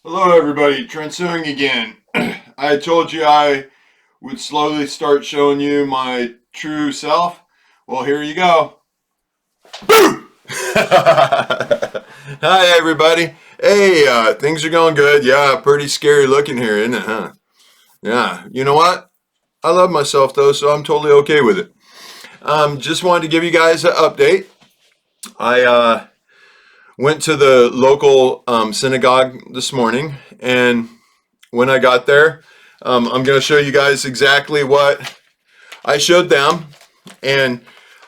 Hello, everybody. Trent Suing again. I told you I would slowly start showing you my true self. Well, here you go. Hi, everybody. Hey, things are going good. Yeah, pretty scary looking here, isn't it, huh? Yeah. You know what? I love myself, though, so I'm totally okay with it. Just wanted to give you guys an update. I went to the local synagogue this morning, and when I got there, I'm going to show you guys exactly what I showed them. And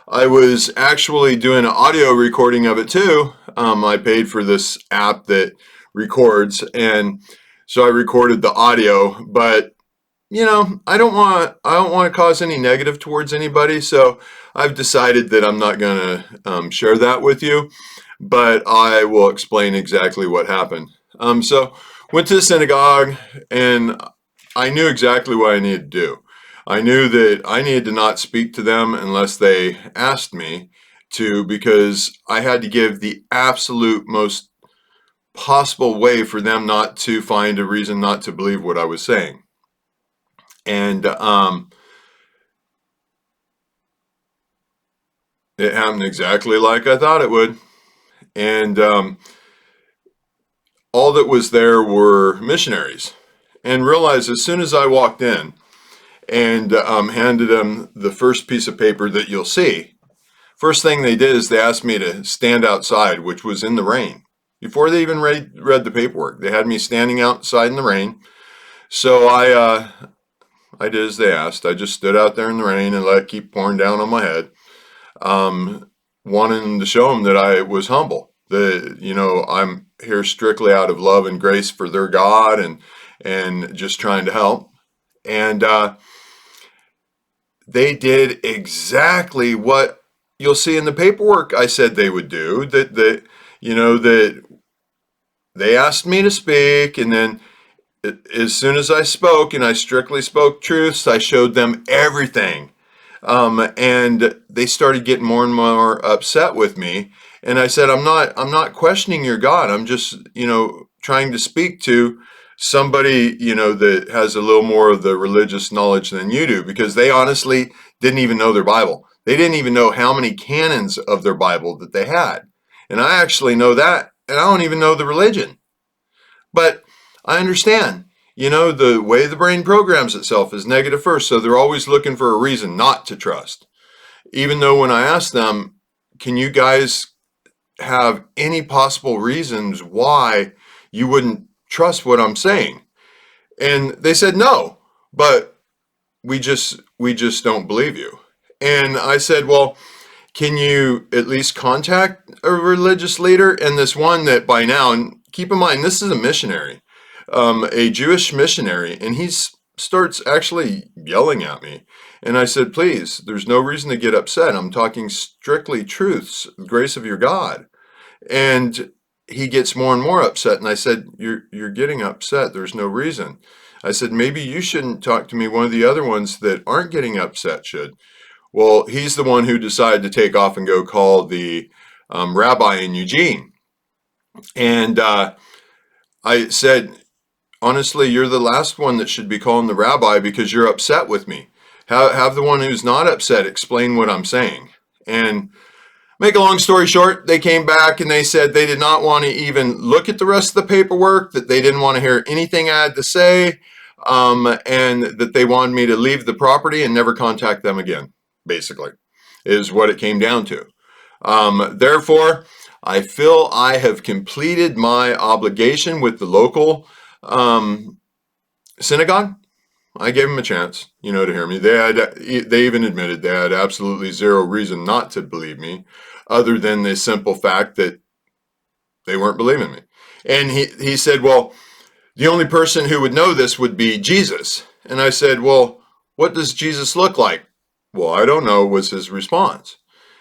I was actually doing an audio recording of it too. I paid for this app that records, and so I recorded the audio. But I don't want to cause any negative towards anybody, so I've decided that I'm not going to share that with you. But I will explain exactly what happened. So went to the synagogue, and I knew exactly what I needed to do. I knew that I needed to not speak to them unless they asked me to, because I had to give the absolute most possible way for them not to find a reason not to believe what I was saying. And it happened exactly like I thought it would. And all that was there were missionaries. And realized as soon as I walked in and handed them the first piece of paper that you'll see, first thing they did is they asked me to stand outside, which was in the rain. Before they even read the paperwork, they had me standing outside in the rain. So I did as they asked. I just stood out there in the rain and let it keep pouring down on my head, wanting to show them that I was humble. That I'm here strictly out of love and grace for their God, and just trying to help. And they did exactly what you'll see in the paperwork I said they would do. That they asked me to speak, and then as soon as I spoke, and I strictly spoke truths, I showed them everything. And they started getting more and more upset with me. And I said, I'm not questioning your God. I'm just, trying to speak to somebody, that has a little more of the religious knowledge than you do, because they honestly didn't even know their Bible. They didn't even know how many canons of their Bible that they had. And I actually know that, and I don't even know the religion. But I understand, the way the brain programs itself is negative first. So they're always looking for a reason not to trust. Even though when I asked them, can you guys have any possible reasons why you wouldn't trust what I'm saying? And they said no, but we just don't believe you. And I said, well, can you at least contact a religious leader? And this one that by now, and keep in mind, this is a missionary, a Jewish missionary, and he starts actually yelling at me. And I said, please, there's no reason to get upset. I'm talking strictly truths, the grace of your God. And he gets more and more upset. And I said, you're getting upset. There's no reason. I said, maybe you shouldn't talk to me. One of the other ones that aren't getting upset should. Well, he's the one who decided to take off and go call the rabbi in Eugene. And I said, honestly, you're the last one that should be calling the rabbi because you're upset with me. Have the one who's not upset explain what I'm saying. And make a long story short, they came back and they said they did not want to even look at the rest of the paperwork, that they didn't want to hear anything I had to say, and that they wanted me to leave the property and never contact them again, basically, is what it came down to. Therefore, I feel I have completed my obligation with the local synagogue. I gave them a chance, to hear me. They even admitted they had absolutely zero reason not to believe me, other than the simple fact that they weren't believing me. And he said, well, the only person who would know this would be Jesus. And I said, well, what does Jesus look like? Well, I don't know, was his response.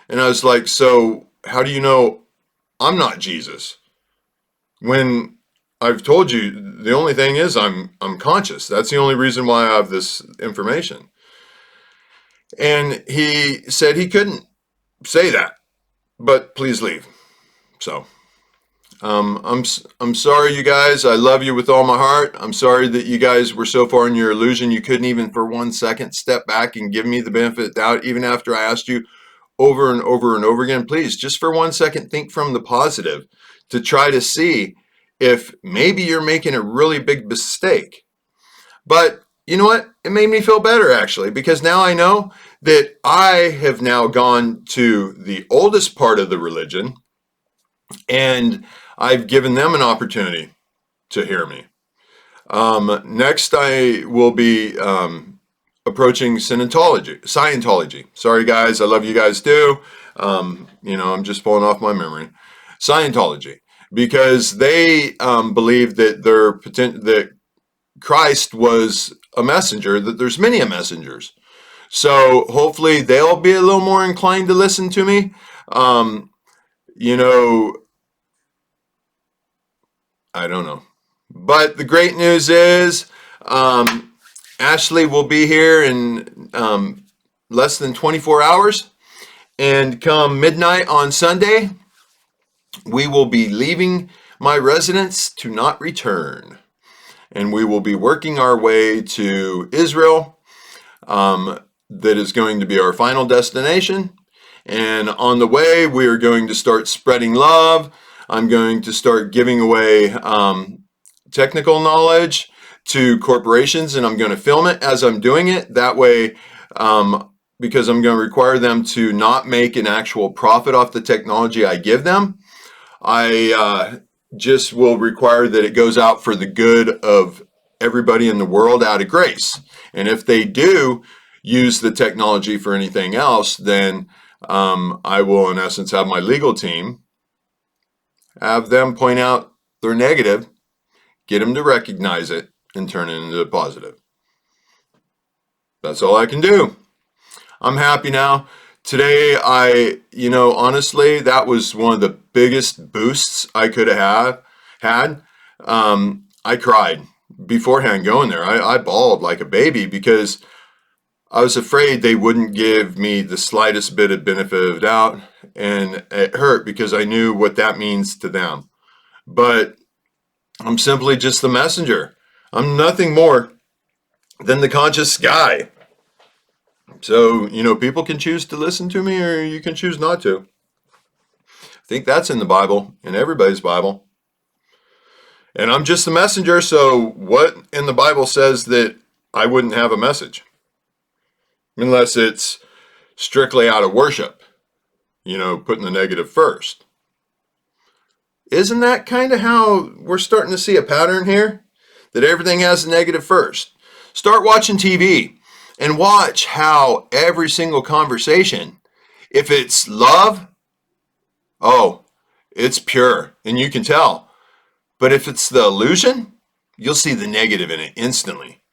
And I was like, so how do you know I'm not Jesus? When I've told you the only thing is I'm conscious. That's the only reason why I have this information. And he said he couldn't say that, but please leave. So I'm sorry, you guys. I love you with all my heart. I'm sorry that you guys were so far in your illusion you couldn't even for 1 second step back and give me the benefit of the doubt, even after I asked you over and over and over again. Please, just for 1 second, think from the positive to try to see if maybe you're making a really big mistake. But you know what? It made me feel better, actually, because now I know that I have now gone to the oldest part of the religion and I've given them an opportunity to hear me. Next, I will be approaching Scientology. Sorry, guys. I love you guys too. I'm just pulling off my memory. Scientology, because they believe that that Christ was a messenger, that there's many messengers. So hopefully they'll be a little more inclined to listen to me. Um, you know, I don't know. But the great news is Ashley will be here in less than 24 hours. And come midnight on Sunday, we will be leaving my residence to not return. And we will be working our way to Israel. That is going to be our final destination. And on the way, we are going to start spreading love. I'm going to start giving away technical knowledge to corporations, and I'm going to film it as I'm doing it. That way, because I'm going to require them to not make an actual profit off the technology I give them, I just will require that it goes out for the good of everybody in the world out of grace. And if they do use the technology for anything else, then I will, in essence, have my legal team have them point out their negative, get them to recognize it, and turn it into a positive. That's all I can do. I'm happy now. Today, honestly, that was one of the biggest boosts I could have had. I cried beforehand going there. I bawled like a baby because I was afraid they wouldn't give me the slightest bit of benefit of doubt, and it hurt because I knew what that means to them. But I'm simply just the messenger. I'm nothing more than the conscious guy. So, people can choose to listen to me or you can choose not to. I think that's in the Bible, in everybody's Bible. And I'm just the messenger, so what in the Bible says that I wouldn't have a message? Unless it's strictly out of worship, putting the negative first. Isn't that kind of how we're starting to see a pattern here? That everything has a negative first. Start watching TV and watch how every single conversation, if it's love, oh, it's pure and you can tell. But if it's the illusion, you'll see the negative in it instantly.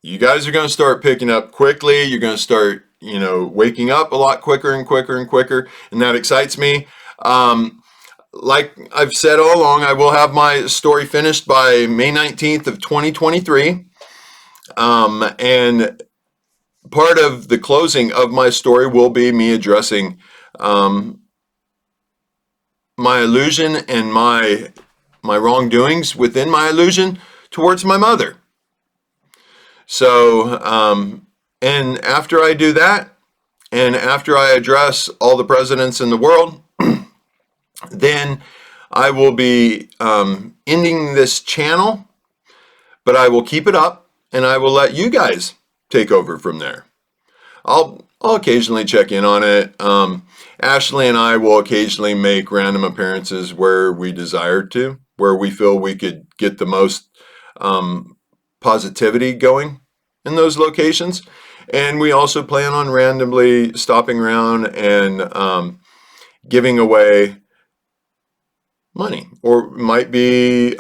You guys are going to start picking up quickly. You're going to start, waking up a lot quicker and quicker and quicker. And that excites me. Like I've said all along, I will have my story finished by May 19th of 2023. And part of the closing of my story will be me addressing my illusion and my wrongdoings within my illusion towards my mother. So, and after I do that, and after I address all the presidents in the world, then I will be ending this channel, but I will keep it up, and I will let you guys take over from there. I'll occasionally check in on it. Ashley and I will occasionally make random appearances where we desire to, where we feel we could get the most positivity going in those locations. And we also plan on randomly stopping around and giving away money, or it might be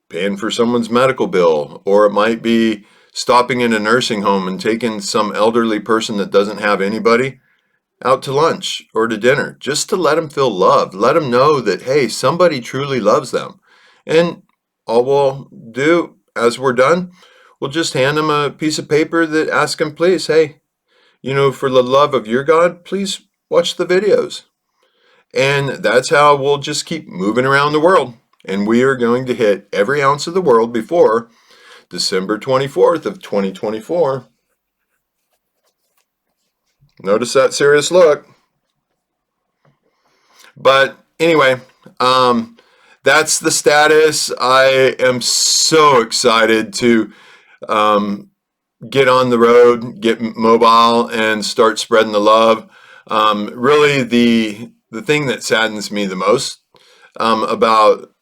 paying for someone's medical bill, or it might be stopping in a nursing home and taking some elderly person that doesn't have anybody out to lunch or to dinner, just to let them feel loved, let them know that, hey, somebody truly loves them. And all we'll do as we're done, we'll just hand them a piece of paper that asks them, please, hey, for the love of your God, please watch the videos. And that's how we'll just keep moving around the world. And we are going to hit every ounce of the world before December 24th of 2024. Notice that serious look. But anyway, that's the status. I am so excited to get on the road, get mobile, and start spreading the love. Really, the thing that saddens me the most about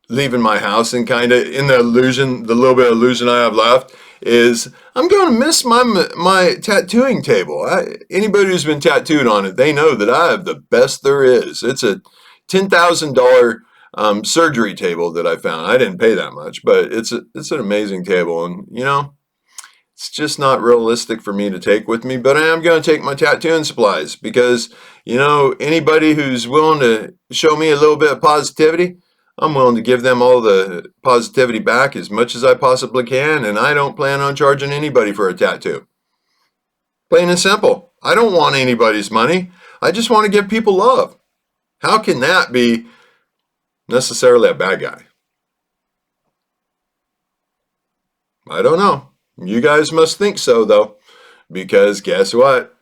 leaving my house and kind of in the little bit of illusion I have left, is I'm going to miss my tattooing table. Anybody who's been tattooed on it, they know that I have the best there is. It's a $10,000 surgery table that I found. I didn't pay that much, but it's an amazing table, and it's just not realistic for me to take with me. But I am going to take my tattooing supplies because anybody who's willing to show me a little bit of positivity, I'm willing to give them all the positivity back as much as I possibly can, and I don't plan on charging anybody for a tattoo. Plain and simple. I don't want anybody's money. I just want to give people love. How can that be necessarily a bad guy? I don't know. You guys must think so, though, because guess what?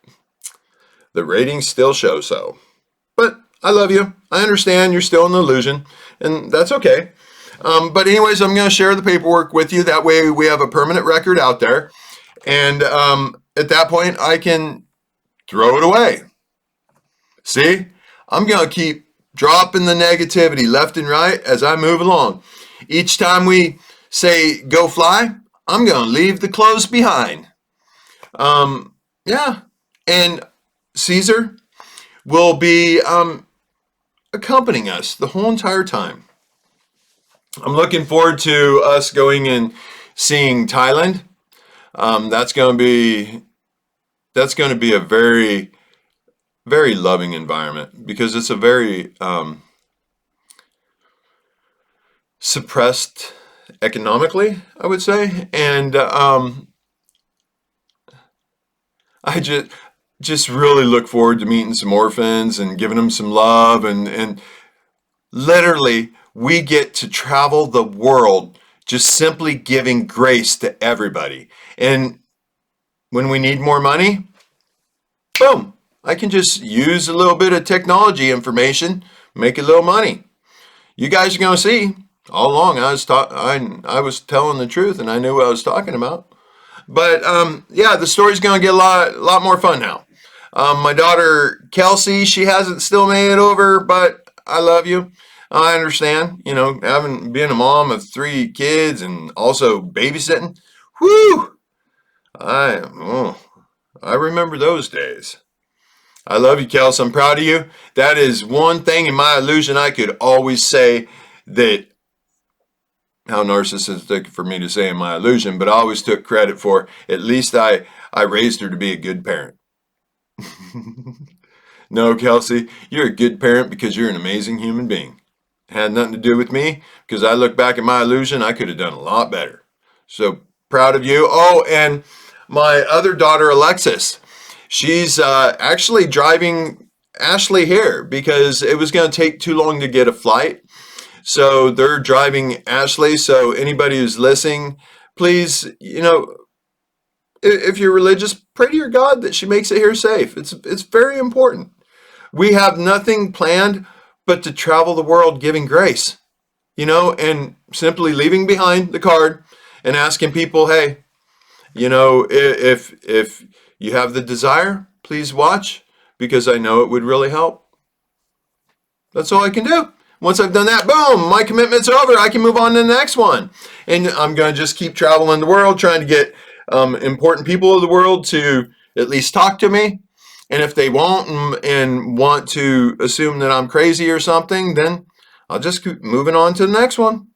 The ratings still show so. But I love you. I understand you're still in the illusion, and that's okay. But anyways, I'm going to share the paperwork with you. That way we have a permanent record out there. And at that point, I can throw it away. See? I'm going to keep dropping the negativity left and right as I move along. Each time we say, go fly, I'm going to leave the clothes behind. Yeah. And Caesar will be accompanying us the whole entire time. I'm looking forward to us going and seeing Thailand. That's going to be a very, very loving environment because it's a very suppressed economically, I would say, and I just really look forward to meeting some orphans and giving them some love, and literally we get to travel the world just simply giving grace to everybody. And when we need more money, boom, I can just use a little bit of technology information, make a little money. You guys are going to see. All along I was telling the truth, and I knew what I was talking about. But yeah, the story's going to get a lot more fun now. My daughter Kelsey, she hasn't still made it over, but I love you. I understand, having been a mom of 3 kids and also babysitting. Whoo! I remember those days. I love you, Kelsey. I'm proud of you. That is one thing in my illusion I could always say that. How narcissistic for me to say in my illusion, but I always took credit for at least I raised her to be a good parent. No, Kelsey, you're a good parent because you're an amazing human being. It had nothing to do with me, because I look back at my illusion, I could have done a lot better. So proud of you. Oh, and my other daughter, Alexis, she's actually driving Ashley here because it was going to take too long to get a flight. So they're driving Ashley. So anybody who's listening, please, if you're religious, pray to your God that she makes it here safe. It's very important. We have nothing planned but to travel the world giving grace, and simply leaving behind the card and asking people, hey, if you have the desire, please watch, because I know it would really help. That's all I can do. Once I've done that, boom, my commitment's over. I can move on to the next one. And I'm going to just keep traveling the world, trying to get important people of the world to at least talk to me. And if they won't and want to assume that I'm crazy or something, then I'll just keep moving on to the next one.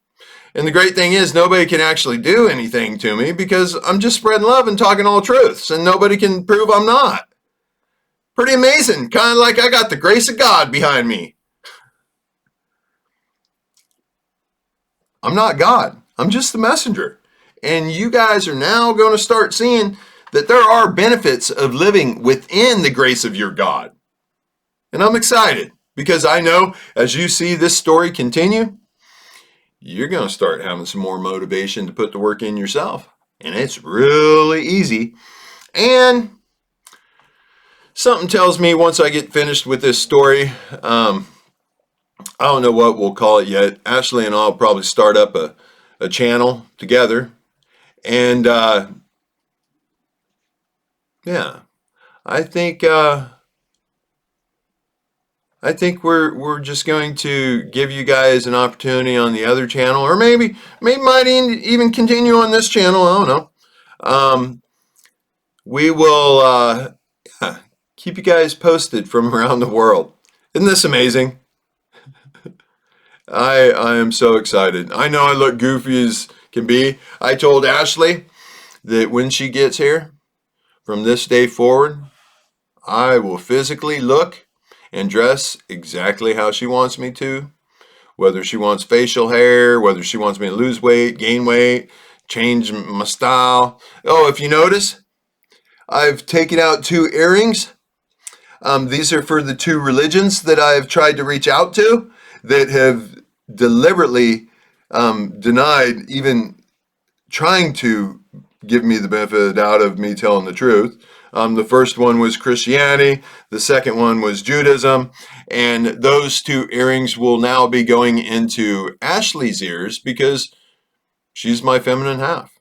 And the great thing is nobody can actually do anything to me because I'm just spreading love and talking all truths, and nobody can prove I'm not. Pretty amazing. Kind of like I got the grace of God behind me. I'm not God. I'm just the messenger. And you guys are now going to start seeing that there are benefits of living within the grace of your God. And I'm excited. Because I know as you see this story continue, you're going to start having some more motivation to put the work in yourself. And it's really easy. And something tells me once I get finished with this story, I don't know what we'll call it yet. Ashley and I'll probably start up a channel together. And yeah, I think we're just going to give you guys an opportunity on the other channel, or maybe might even continue on this channel. I don't know. We will yeah, keep you guys posted from around the world. Isn't this amazing? I am so excited. I know I look goofy as can be. I told Ashley that when she gets here, from this day forward, I will physically look and dress exactly how she wants me to. Whether she wants facial hair, whether she wants me to lose weight, gain weight, change my style. Oh, if you notice, I've taken out 2 earrings. These are for the 2 religions that I've tried to reach out to that have deliberately denied even trying to give me the benefit of the doubt of me telling the truth. The first one was Christianity. The second one was Judaism. And those 2 earrings will now be going into Ashley's ears because she's my feminine half.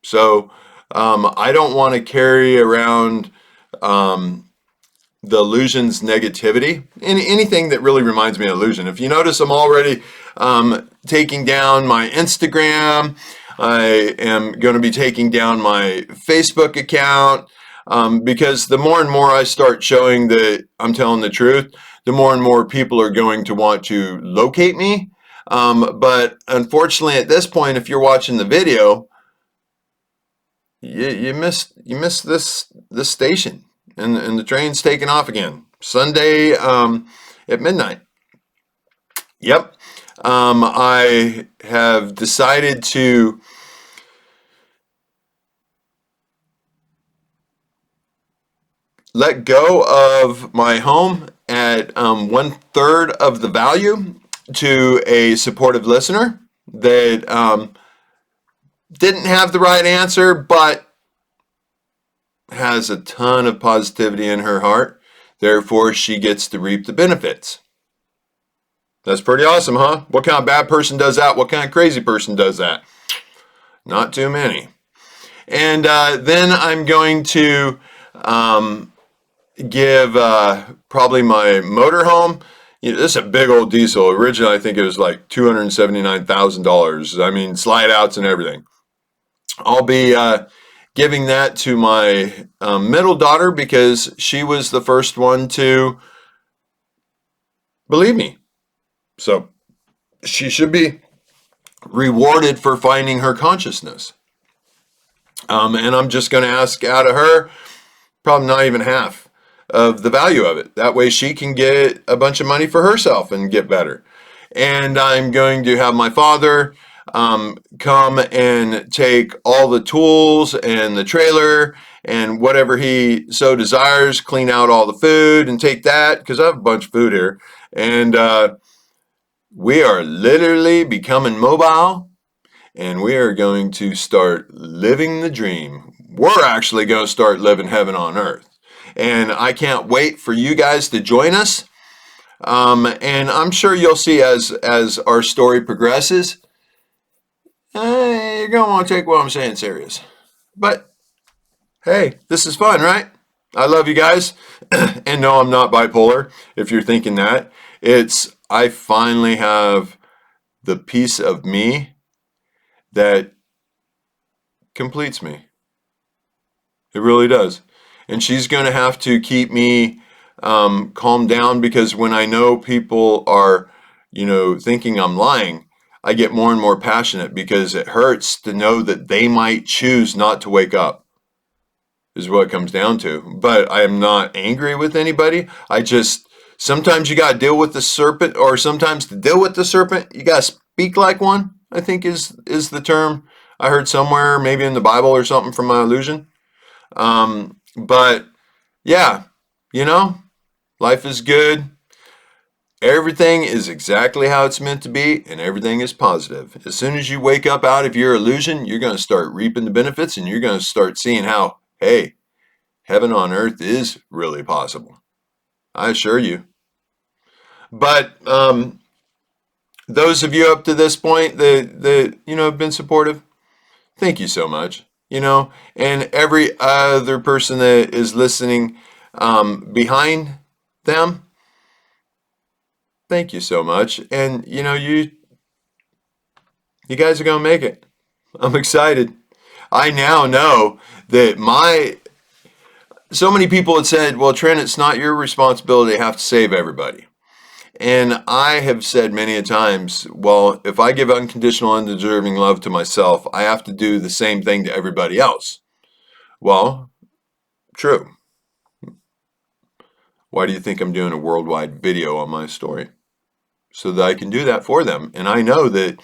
So I don't want to carry around the illusion's negativity. Anything that really reminds me of illusion. If you notice, I'm already taking down my Instagram. I am going to be taking down my Facebook account because the more and more I start showing that I'm telling the truth, the more and more people are going to want to locate me. But unfortunately, at this point, if you're watching the video, you missed this station, and the train's taking off again Sunday at midnight. Yep. I have decided to let go of my home at 1/3 of the value to a supportive listener that didn't have the right answer, but has a ton of positivity in her heart. Therefore, she gets to reap the benefits. That's pretty awesome, huh? What kind of bad person does that? What kind of crazy person does that? Not too many. And then I'm going to give probably my motorhome. This is a big old diesel. Originally, I think it was like $279,000. I mean, slide outs and everything. I'll be giving that to my middle daughter because she was the first one to believe me. So she should be rewarded for finding her consciousness. And I'm just going to ask out of her probably not even half of the value of it. That way she can get a bunch of money for herself and get better. And I'm going to have my father come and take all the tools and the trailer and whatever he so desires, clean out all the food and take that, because I have a bunch of food here. And we are literally becoming mobile, and we are going to start living the dream. We're actually going to start living heaven on earth. And I can't wait for you guys to join us. And I'm sure you'll see as our story progresses, you're going to want to take what I'm saying serious. But hey, this is fun, right? I love you guys. And no, I'm not bipolar, if you're thinking that. I finally have the piece of me that completes me. It really does. And she's going to have to keep me calmed down, because when I know people are, thinking I'm lying, I get more and more passionate because it hurts to know that they might choose not to wake up, is what it comes down to. But I am not angry with anybody. Sometimes you got to deal with the serpent, or sometimes to deal with the serpent, you got to speak like one, I think is the term I heard somewhere, maybe in the Bible or something from my illusion. But yeah, life is good. Everything is exactly how it's meant to be, and everything is positive. As soon as you wake up out of your illusion, you're going to start reaping the benefits, and you're going to start seeing how, hey, heaven on earth is really possible. I assure you. But those of you up to this point that have been supportive, thank you so much. And every other person that is listening behind them, thank you so much. And you guys are gonna make it. I'm excited. I now know that so many people had said, well, Trent, it's not your responsibility to have to save everybody. And I have said many a times, well, if I give unconditional, undeserving love to myself, I have to do the same thing to everybody else. Well, true. Why do you think I'm doing a worldwide video on my story? So that I can do that for them. And I know that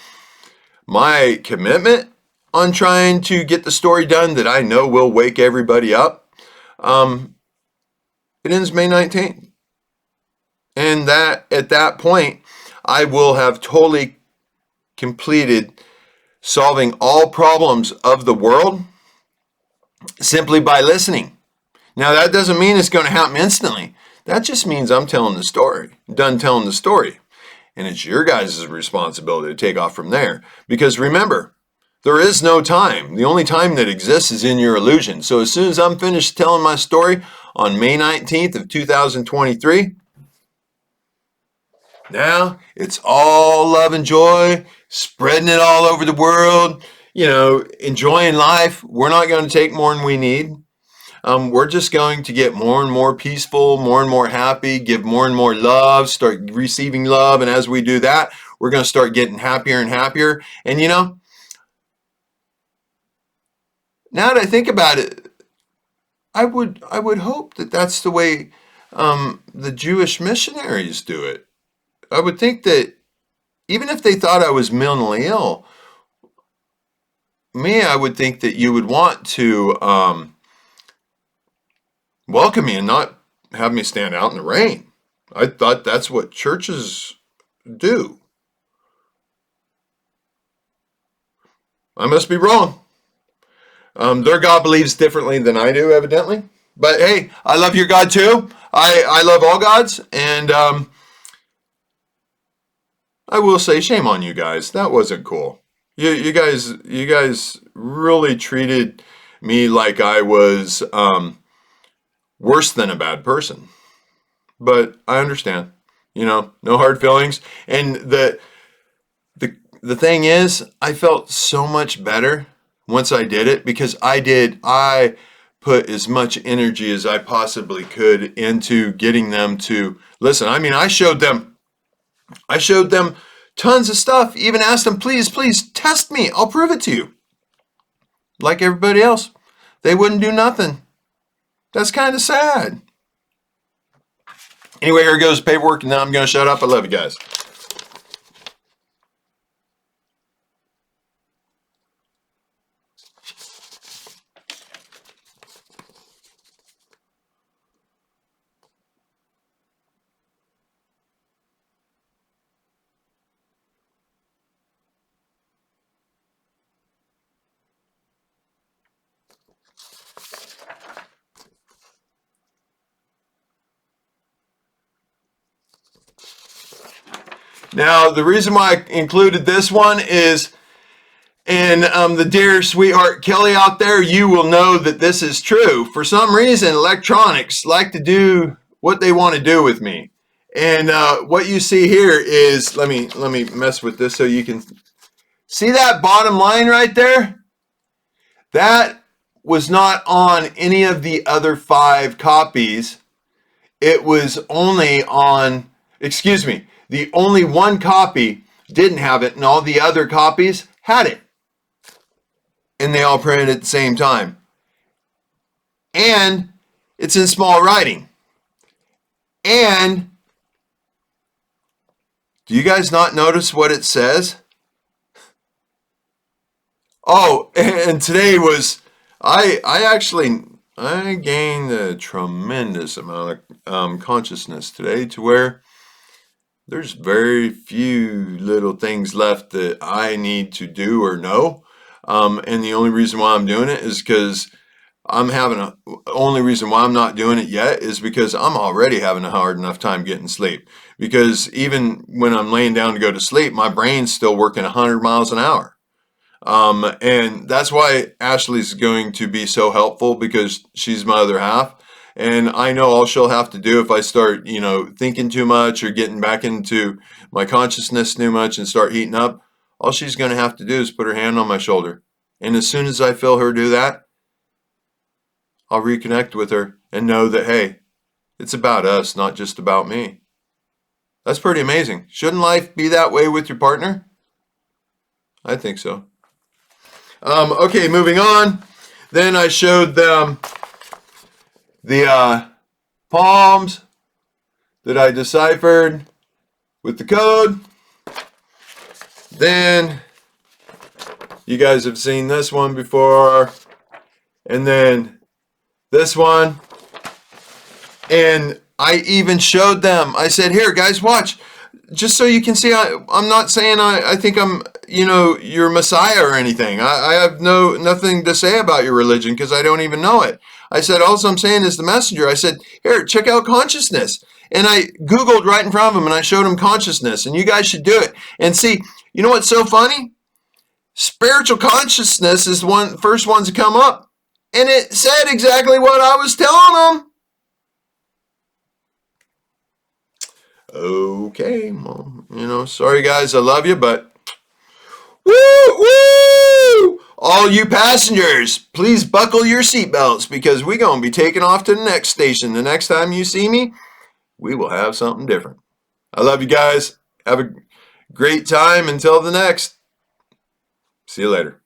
my commitment on trying to get the story done that I know will wake everybody up, it ends May 19th. And that at that point, I will have totally completed solving all problems of the world simply by listening. Now, that doesn't mean it's going to happen instantly. That just means I'm telling the story, done telling the story. And it's your guys' responsibility to take off from there. Because remember, there is no time. The only time that exists is in your illusion. So as soon as I'm finished telling my story on May 19th of 2023, now it's all love and joy, spreading it all over the world, enjoying life. We're not going to take more than we need. We're just going to get more and more peaceful, more and more happy, give more and more love, start receiving love. And as we do that, we're going to start getting happier and happier. And now that I think about it, I would hope that that's the way the Jewish missionaries do it. I would think that even if they thought I was mentally ill, I would think that you would want to welcome me and not have me stand out in the rain. I thought that's what churches do. I must be wrong. Their God believes differently than I do, evidently. But hey, I love your God too. I love all gods, and I will say, shame on you guys. That wasn't cool. You guys really treated me like I was worse than a bad person. But I understand. No hard feelings. And the thing is, I felt so much better once I did it because I put as much energy as I possibly could into getting them to listen. I mean, I showed them tons of stuff, even asked them, please test me. I'll prove it to you. Like everybody else, they wouldn't do nothing. That's kind of sad. Anyway, here goes paperwork, and now I'm going to shut up. I love you guys. Now, the reason why I included this one is, and the dear sweetheart Kelly out there, you will know that this is true. For some reason, electronics like to do what they want to do with me. And what you see here is, let me mess with this so you can see that bottom line right there. That was not on any of the other 5 copies. It was only on, the only one copy didn't have it, and all the other copies had it. And they all printed at the same time. And it's in small writing. And do you guys not notice what it says? Oh, and today was, I gained a tremendous amount of consciousness today to where there's very few little things left that I need to do or know. And the only reason why I'm doing it is because only reason why I'm not doing it yet is because I'm already having a hard enough time getting sleep. Because even when I'm laying down to go to sleep, my brain's still working 100 miles an hour. And that's why Ashley's going to be so helpful because she's my other half. And I know all she'll have to do if I start, thinking too much or getting back into my consciousness too much and start heating up, all she's going to have to do is put her hand on my shoulder. And as soon as I feel her do that, I'll reconnect with her and know that, hey, it's about us, not just about me. That's pretty amazing. Shouldn't life be that way with your partner? I think so. Okay, moving on. Then I showed them the poems that I deciphered with the code. Then you guys have seen this one before. And then this one. And I even showed them. I said, here, guys, watch. Just so you can see, I'm not saying I think I'm, your Messiah or anything. I have nothing to say about your religion because I don't even know it. I said, all I'm saying is the messenger. I said, here, check out consciousness. And I Googled right in front of him and I showed him consciousness. And you guys should do it. And see, you know what's so funny? Spiritual consciousness is one of the first ones to come up. And it said exactly what I was telling them. Okay, well, sorry guys, I love you, but woo, woo! All you passengers, please buckle your seatbelts because we're going to be taking off to the next station. The next time you see me, we will have something different. I love you guys. Have a great time until the next. See you later.